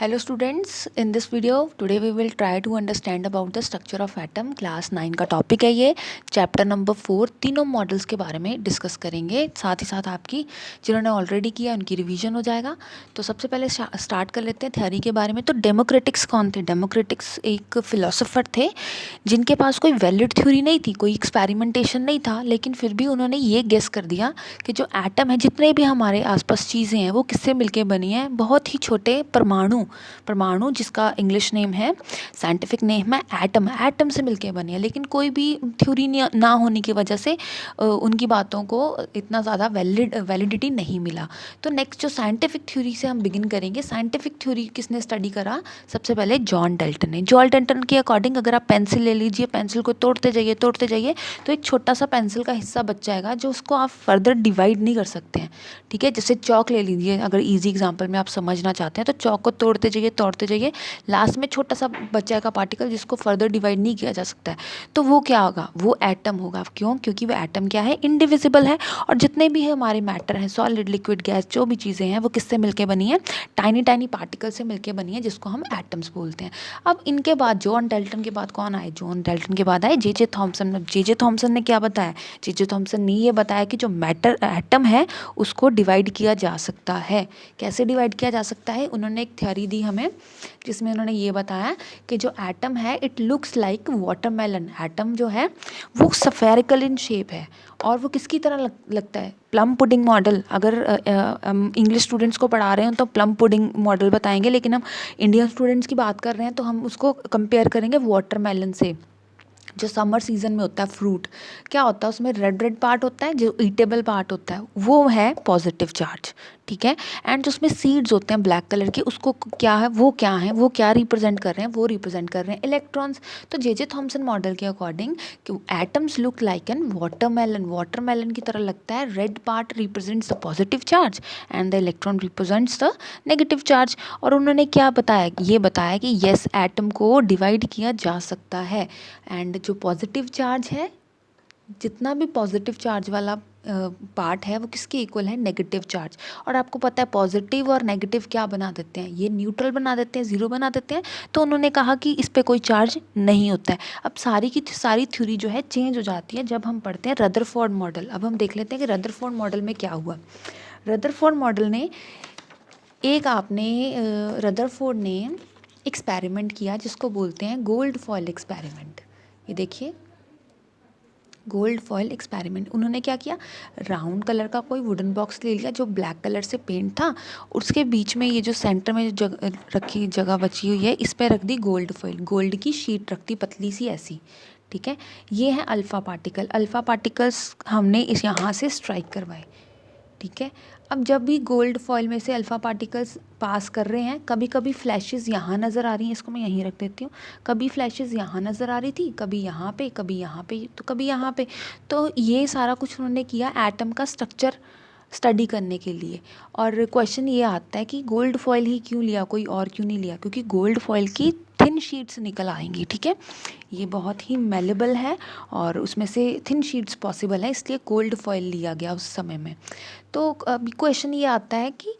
Hello students, in this video today we will try to understand about the structure of atom. Class 9 का topic है ये, chapter number 4 तीनों models के बारे में डिस्कस करेंगे। साथ ही साथ आपकी जिन्होंने ऑलरेडी किया उनकी रिवीजन हो जाएगा। तो सबसे पहले स्टार्ट कर लेते हैं थ्योरी के बारे में। तो डेमोक्रेटिक्स कौन थे? डेमोक्रेटिक्स एक फिलोसोफर थे जिनके पास कोई वैलिड थ्योरी नहीं थी, कोई एक्सपेरिमेंटेशन नहीं था, लेकिन फिर भी उन्होंने ये गेस कर दिया कि जो एटम है, जितने भी हमारे आसपास चीज़ें हैं वो किससे मिलके बनी हैं? बहुत ही छोटे परमाणु जिसका इंग्लिश नेम है, साइंटिफिक नेम है एटम से मिलके बनी है। लेकिन कोई भी थ्योरी ना होने की वजह से उनकी बातों को इतना ज़्यादा वैलिडिटी नहीं मिला। तो नेक्स्ट जो साइंटिफिक थ्योरी से हम बिगिन करेंगे। साइंटिफिक थ्योरी किसने स्टडी करा? सबसे पहले जॉन डाल्टन ने। जॉन डाल्टन के अकॉर्डिंग अगर आप पेंसिल ले लीजिए, पेंसिल को तोड़ते जाइए तो एक छोटा सा पेंसिल का हिस्सा बच जाएगा जो उसको आप फर्दर डिवाइड नहीं कर सकते हैं। ठीक है, जैसे चौक ले लीजिए, अगर इजी एग्जांपल में आप समझना चाहते हैं तो चौक को तोड़ते जाइए, लास्ट में छोटा सा बच जाएगा पार्टिकल जिसको फर्दर डिवाइड नहीं किया जा सकता है। तो वो क्या होगा? वो एटम होगा। क्यों? क्योंकि वो एटम क्या है? इनडिविजिबल है। और जितने भी है हमारे मैटर हैं, सॉलिड, लिक्विड, गैस, जो भी चीज़ें हैं वो किससे मिलके बनी है? टाइनी पार्टिकल से मिलके बनी है, जिसको हम एटम्स बोलते हैं। अब इनके बाद जॉन डाल्टन के बाद कौन आए? जॉन डाल्टन के बाद आए जे थॉमसन। जे थॉमसन ने क्या बताया? जे थॉमसन ने ये बताया कि जो मैटर एटम है उसको डिवाइड किया जा सकता है। कैसे डिवाइड किया जा सकता है? उन्होंने एक थ्योरी दी हमें जिसमें उन्होंने ये बताया कि जो एटम है it looks like watermelon. Atom जो है वो स्फेरिकल इन शेप है और वो किसकी तरह लगता है? Plum pudding model. अगर हम इंग्लिश स्टूडेंट्स को पढ़ा रहे हैं तो प्लम पुडिंग मॉडल बताएंगे, लेकिन हम इंडियन स्टूडेंट्स की बात कर रहे हैं तो हम उसको कंपेयर करेंगे वाटरमेलन से। जो समर सीजन में होता है फ्रूट, क्या होता है उसमें? रेड पार्ट होता है, जो ईटेबल पार्ट होता है वो है पॉजिटिव चार्ज। ठीक है, एंड जो उसमें सीड्स होते हैं ब्लैक कलर के, उसको क्या है? वो क्या रिप्रेजेंट कर रहे हैं? वो रिप्रेजेंट कर रहे हैं इलेक्ट्रॉन्स। तो जे थॉमसन मॉडल के अकॉर्डिंग कि atoms look like an watermelon की तरह लगता है। Red part represents the positive charge and the electron represents the negative charge. और उन्होंने क्या बताया? ये बताया कि येस, एटम को डिवाइड किया जा सकता है। एंड जो पॉजिटिव चार्ज है, जितना भी पॉजिटिव चार्ज वाला पार्ट है वो किसके इक्वल है? Negative charge. और आपको पता है पॉजिटिव और नेगेटिव क्या बना देते हैं? ये न्यूट्रल बना देते हैं, ज़ीरो बना देते हैं। तो उन्होंने कहा कि इस पे कोई चार्ज नहीं होता है। अब सारी की सारी थ्योरी जो है चेंज हो जाती है जब हम पढ़ते हैं रदरफोर्ड मॉडल। अब हम देख लेते हैं कि रदरफोर्ड मॉडल में क्या हुआ। रदरफोर्ड ने एक्सपेरिमेंट किया जिसको बोलते हैं गोल्ड फॉयल एक्सपेरिमेंट। ये देखिए, गोल्ड फॉयल एक्सपेरिमेंट। उन्होंने क्या किया? राउंड कलर का कोई वुडन बॉक्स ले लिया जो ब्लैक कलर से पेंट था, उसके बीच में ये जो सेंटर में जो जगह बची हुई है इस पर रख दी गोल्ड फॉयल, गोल्ड की शीट रख दी पतली सी ऐसी। ठीक है, ये है अल्फ़ा पार्टिकल्स हमने इस यहाँ से स्ट्राइक करवाए। ठीक है, अब जब भी गोल्ड फॉयल में से अल्फ़ा पार्टिकल्स पास कर रहे हैं, कभी कभी फ्लैशेस यहाँ नज़र आ रही हैं, इसको मैं यहीं रख देती हूँ। कभी फ्लैशेस यहाँ नज़र आ रही थी, कभी यहाँ पे, कभी यहाँ पे, तो कभी यहाँ पे। तो ये सारा कुछ उन्होंने किया एटम का स्ट्रक्चर स्टडी करने के लिए। और क्वेश्चन ये आता है कि गोल्ड फॉयल ही क्यों लिया, कोई और क्यों नहीं लिया? क्योंकि गोल्ड फॉयल की थिन शीट्स निकल आएंगी। ठीक है, ये बहुत ही मेलेबल है और उसमें से थिन शीट्स पॉसिबल है, इसलिए गोल्ड फॉयल लिया गया उस समय में। तो अभी क्वेश्चन ये आता है कि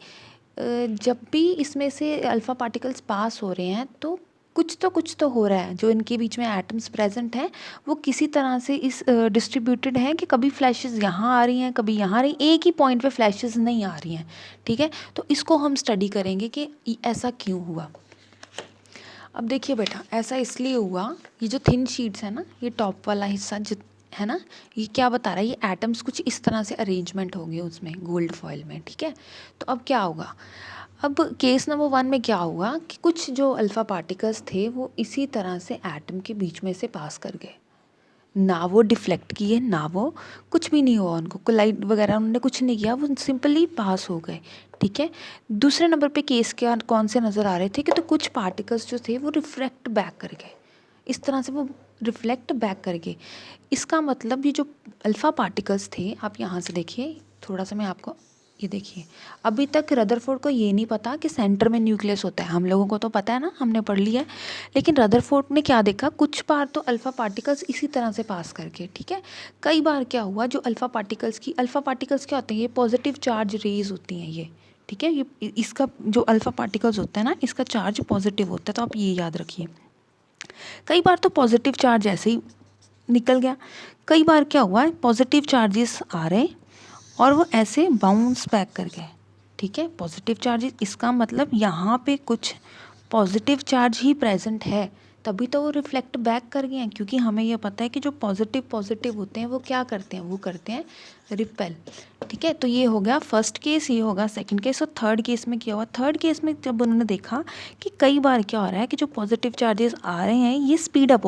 जब भी इसमें से अल्फ़ा पार्टिकल्स पास हो रहे हैं तो कुछ तो हो रहा है। जो इनके बीच में एटम्स प्रेजेंट हैं वो किसी तरह से इस डिस्ट्रीब्यूटेड हैं कि कभी फ्लैशेस यहाँ आ रही हैं, कभी यहाँ आ रही, एक ही पॉइंट पे फ्लैशेस नहीं आ रही हैं। ठीक है, तो इसको हम स्टडी करेंगे कि ऐसा क्यों हुआ। अब देखिए बेटा, ऐसा इसलिए हुआ, ये जो थिन शीट्स है ना, ये टॉप वाला हिस्सा है ना, ये क्या बता रहा है? ये एटम्स कुछ इस तरह से अरेंजमेंट होंगे उसमें गोल्ड फॉयल में। ठीक है, तो अब क्या होगा? अब केस नंबर 1 में क्या हुआ कि कुछ जो अल्फ़ा पार्टिकल्स थे वो इसी तरह से एटम के बीच में से पास कर गए। ना वो डिफ्लेक्ट किए, ना वो कुछ भी नहीं हुआ, उनको कोलाइड वगैरह उन्होंने कुछ नहीं किया, वो सिंपली पास हो गए। ठीक है, दूसरे नंबर पे केस क्या कौन से नज़र आ रहे थे कि तो कुछ पार्टिकल्स जो थे वो रिफ्लेक्ट बैक कर गए, इस तरह से वो रिफ्लेक्ट बैक कर गए। इसका मतलब ये जो अल्फ़ा पार्टिकल्स थे, आप यहाँ से देखिए थोड़ा सा, मैं आपको ये देखिए, अभी तक रदरफोर्ड को ये नहीं पता कि सेंटर में न्यूक्लियस होता है। हम लोगों को तो पता है ना, हमने पढ़ लिया है। लेकिन रदरफोर्ड ने क्या देखा? कुछ बार तो अल्फ़ा पार्टिकल्स इसी तरह से पास करके, ठीक है, कई बार क्या हुआ, जो अल्फ़ा पार्टिकल्स क्या होते हैं? ये पॉजिटिव चार्ज रेज होती हैं ये। ठीक है। ये इसका जो अल्फ़ा पार्टिकल्स होता है ना, इसका चार्ज पॉजिटिव होता है, तो आप ये याद रखिए। कई बार तो पॉजिटिव चार्ज ऐसे ही निकल गया, कई बार क्या हुआ है पॉजिटिव चार्जेस आ रहे और वो ऐसे बाउंस बैक कर गए। ठीक है, पॉजिटिव चार्जेस, इसका मतलब यहाँ पे कुछ पॉजिटिव चार्ज ही प्रेजेंट है, तभी तो वो रिफ्लेक्ट बैक कर गए हैं, क्योंकि हमें ये पता है कि जो पॉजिटिव होते हैं वो क्या करते हैं, वो करते हैं रिपेल। ठीक है, तो ये हो गया फर्स्ट केस, ये होगा सेकंड केस। और थर्ड केस में क्या हुआ, थर्ड केस में जब उन्होंने देखा कि कई बार क्या हो रहा है कि जो पॉजिटिव चार्जेस आ रहे हैं ये स्पीड अप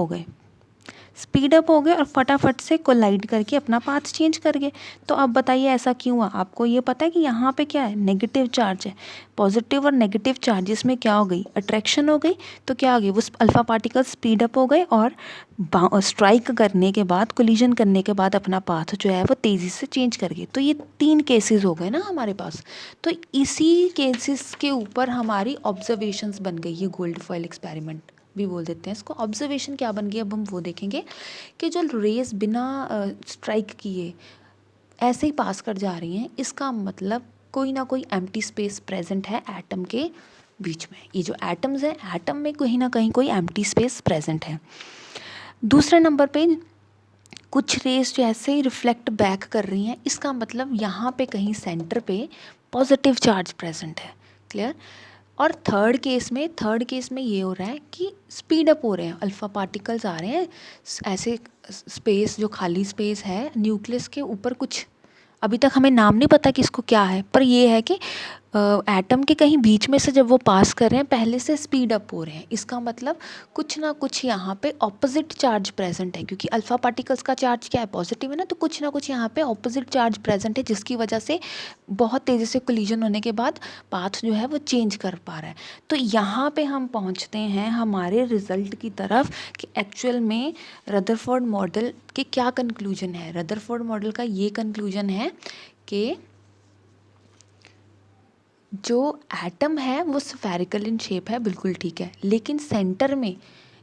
हो गए और फटाफट से कोलाइड करके अपना पाथ चेंज कर गए। तो अब बताइए ऐसा क्यों हुआ। आपको ये पता है कि यहाँ पे क्या है, नेगेटिव चार्ज है। पॉजिटिव और नेगेटिव चार्जेस में क्या हो गई, अट्रैक्शन हो गई। तो क्या हो गई, वो अल्फ़ा पार्टिकल स्पीड अप हो गए और स्ट्राइक करने के बाद, कोलिजन करने के बाद अपना पाथ जो है वो तेज़ी से चेंज कर गए। तो ये 3 केसेस हो गए ना हमारे पास। तो इसी केसेस के ऊपर हमारी ऑब्जर्वेशंस बन गई, ये गोल्ड फॉयल एक्सपेरिमेंट भी बोल देते हैं इसको। ऑब्जर्वेशन क्या बन गई, अब हम वो देखेंगे कि जो रेज बिना स्ट्राइक किए ऐसे ही पास कर जा रही हैं, इसका मतलब कोई ना कोई एम्प्टी स्पेस प्रेजेंट है एटम के बीच में। ये जो एटम्स हैं, एटम में कहीं ना कहीं कोई एम्प्टी स्पेस प्रेजेंट है। दूसरे नंबर पे कुछ रेस जो ऐसे ही रिफ्लेक्ट बैक कर रही हैं, इसका मतलब यहाँ पे कहीं सेंटर पे पॉजिटिव चार्ज प्रेजेंट है। क्लियर। और थर्ड केस में ये हो रहा है कि स्पीड अप हो रहे हैं, अल्फ़ा पार्टिकल्स आ रहे हैं ऐसे स्पेस, जो खाली स्पेस है न्यूक्लियस के ऊपर, कुछ अभी तक हमें नाम नहीं पता कि इसको क्या है, पर ये है कि एटम के कहीं बीच में से जब वो पास कर रहे हैं पहले से स्पीड अप हो रहे हैं। इसका मतलब कुछ ना कुछ यहाँ पे ऑपोजिट चार्ज प्रेजेंट है, क्योंकि अल्फ़ा पार्टिकल्स का चार्ज क्या है, पॉजिटिव है ना, तो कुछ ना कुछ यहाँ पे ऑपोजिट चार्ज प्रेजेंट है, जिसकी वजह से बहुत तेज़ी से कोलिजन होने के बाद पाथ जो है वो चेंज कर पा रहा है। तो यहाँ पे हम पहुँचते हैं हमारे रिजल्ट की तरफ कि एक्चुअल में रदरफोर्ड मॉडल के क्या कंक्लूजन है। रदरफोर्ड मॉडल का ये कंक्लूजन है कि जो एटम है वो स्फेरिकल इन शेप है, बिल्कुल ठीक है, लेकिन सेंटर में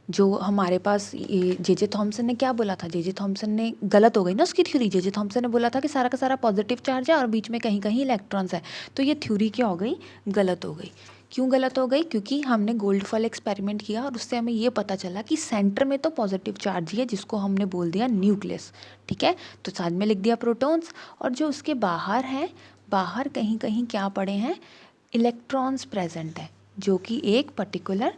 जो हमारे पास ये जे थॉमसन ने क्या बोला था, जे थॉमसन ने गलत हो गई ना उसकी थ्योरी। जे थॉमसन ने बोला था कि सारा का सारा पॉजिटिव चार्ज है और बीच में कहीं कहीं इलेक्ट्रॉन्स है, तो ये थ्योरी क्या हो गई, गलत हो गई। क्यों गलत हो गई, क्योंकि हमने गोल्ड फॉयल एक्सपेरिमेंट किया और उससे हमें ये पता चला कि सेंटर में तो पॉजिटिव चार्ज ही है, जिसको हमने बोल दिया न्यूक्लियस। ठीक है, तो साथ में लिख दिया प्रोटॉन्स, और जो उसके बाहर हैं, बाहर कहीं कहीं क्या पड़े हैं, इलेक्ट्रॉन्स प्रेजेंट है, जो कि एक पर्टिकुलर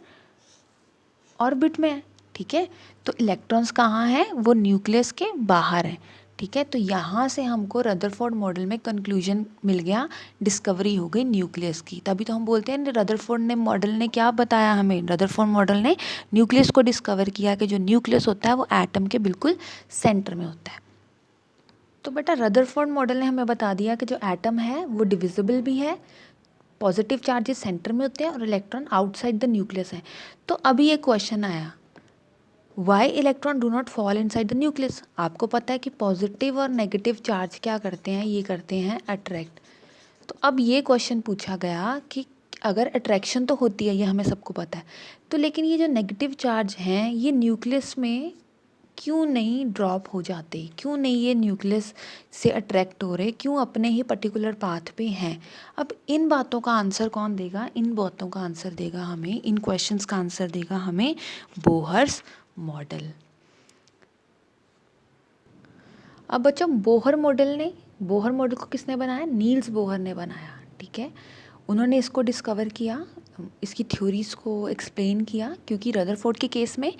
ऑर्बिट में है। ठीक है, तो इलेक्ट्रॉन्स कहाँ हैं, वो न्यूक्लियस के बाहर हैं। ठीक है, तो यहाँ से हमको रदरफोर्ड मॉडल में कंक्लूजन मिल गया, डिस्कवरी हो गई न्यूक्लियस की। तभी तो हम बोलते हैं रदरफोर्ड ने मॉडल ने क्या बताया हमें, रदरफोर्ड मॉडल ने न्यूक्लियस को डिस्कवर किया कि जो न्यूक्लियस होता है वो एटम के बिल्कुल सेंटर में होता है। तो बेटा रदरफोर्ड मॉडल ने हमें बता दिया कि जो एटम है वो डिविजिबल भी है, पॉजिटिव चार्जेस सेंटर में होते हैं और इलेक्ट्रॉन आउटसाइड द न्यूक्लियस है। तो अभी एक क्वेश्चन आया, why electron do not fall inside the nucleus. आपको पता है कि पॉजिटिव और नेगेटिव चार्ज क्या करते हैं, ये करते हैं अट्रैक्ट। तो अब ये क्वेश्चन पूछा गया कि अगर अट्रैक्शन तो होती है, ये हमें सबको पता है, तो लेकिन ये जो नेगेटिव चार्ज हैं ये न्यूक्लियस में क्यों नहीं ड्रॉप हो जाते, क्यों नहीं ये न्यूक्लियस से अट्रैक्ट हो रहे, क्यों अपने ही पर्टिकुलर पाथ पे हैं। अब इन बातों का आंसर कौन देगा, इन बातों का आंसर देगा हमें, इन क्वेश्चंस का आंसर देगा हमें बोहर्स मॉडल। अब बच्चों बोहर मॉडल को किसने बनाया, नील्स बोहर ने बनाया। ठीक है, उन्होंने इसको डिस्कवर किया, इसकी थ्योरीज को एक्सप्लेन किया, क्योंकि रदरफोर्ड के केस में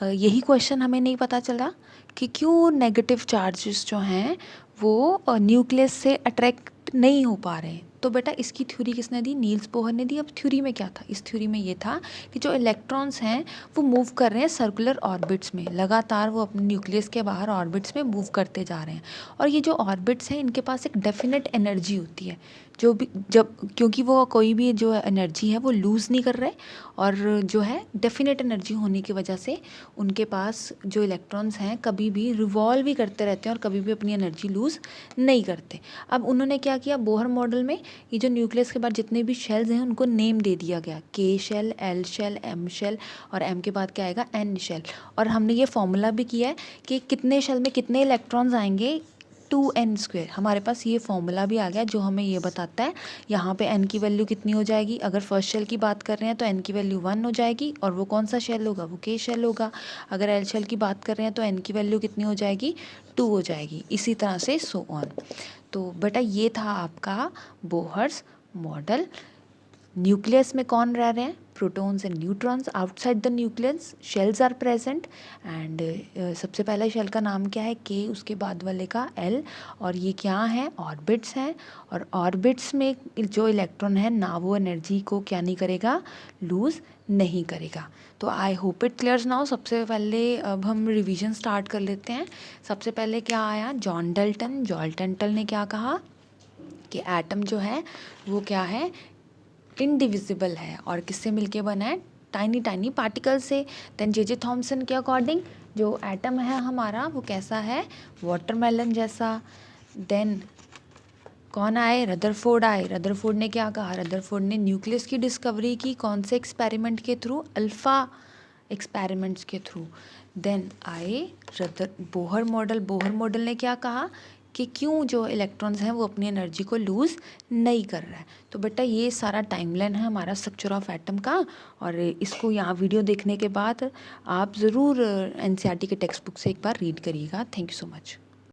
यही क्वेश्चन हमें नहीं पता चला कि क्यों नेगेटिव चार्जेस जो हैं वो न्यूक्लियस से अट्रैक्ट नहीं हो पा रहे हैं। तो बेटा इसकी थ्योरी किसने दी, नील्स बोहर ने दी। अब थ्योरी में क्या था, इस थ्योरी में ये था कि जो इलेक्ट्रॉन्स हैं वो मूव कर रहे हैं सर्कुलर ऑर्बिट्स में, लगातार वो अपने न्यूक्लियस के बाहर ऑर्बिट्स में मूव करते जा रहे हैं। और ये जो ऑर्बिट्स हैं इनके पास एक डेफिनेट एनर्जी होती है, जो भी जब, क्योंकि वो कोई भी जो एनर्जी है वो लूज़ नहीं कर रहे, और जो है डेफिनेट एनर्जी होने की वजह से उनके पास जो इलेक्ट्रॉन्स हैं कभी भी रिवॉल्व भी करते रहते हैं और कभी भी अपनी एनर्जी लूज़ नहीं करते। अब उन्होंने क्या किया, बोहर मॉडल में ये जो न्यूक्लियस के बाद जितने भी शेल्स हैं उनको नेम दे दिया गया, K shell, L shell, M shell, और एम के बाद क्या आएगा, एन शेल। और हमने ये फॉर्मूला भी किया है कि कितने शेल में कितने इलेक्ट्रॉन्स आएंगे, 2n²। हमारे पास ये फॉर्मूला भी आ गया जो हमें ये बताता है यहाँ पे n की वैल्यू कितनी हो जाएगी। अगर फर्स्ट शेल की बात कर रहे हैं तो n की वैल्यू 1 हो जाएगी, और वो कौन सा शेल होगा, वो K शेल होगा। अगर L शेल की बात कर रहे हैं तो n की वैल्यू कितनी हो जाएगी, 2 हो जाएगी। इसी तरह से सो ऑन। तो बेटा ये था आपका बोहर्स मॉडल। न्यूक्लियस में कौन रह रहे हैं, protons and neutrons. Outside the nucleus shells are present, and सबसे पहला शेल का नाम क्या है, के, उसके बाद वाले का एल, और ये क्या है, ऑर्बिट्स हैं। और ऑर्बिट्स में जो इलेक्ट्रॉन है ना वो एनर्जी को क्या नहीं करेगा, लूज़ नहीं करेगा। तो I hope it clears now. सबसे पहले अब हम रिवीजन स्टार्ट कर लेते हैं। सबसे पहले क्या आया, जॉन डाल्टन ने क्या कहा कि एटम जो है वो क्या है, इनडिविजिबल है, और किससे मिलके बना है, टाइनी टाइनी पार्टिकल से। देन जे थॉमसन के अकॉर्डिंग जो एटम है हमारा वो कैसा है, वाटरमेलन जैसा। देन कौन आए, रदरफोर्ड आए। रदरफोर्ड ने क्या कहा, रदरफोर्ड ने न्यूक्लियस की डिस्कवरी की, कौन से एक्सपेरिमेंट के थ्रू, अल्फ़ा एक्सपेरिमेंट्स के थ्रू। देन आए बोहर मॉडल ने क्या कहा कि क्यों जो इलेक्ट्रॉन्स हैं वो अपनी एनर्जी को लूज़ नहीं कर रहा है। तो बेटा ये सारा टाइमलाइन है हमारा स्ट्रक्चर ऑफ एटम का, और इसको यहाँ वीडियो देखने के बाद आप ज़रूर एनसीईआरटी के टेक्स्ट बुक से एक बार रीड करिएगा। Thank you so much.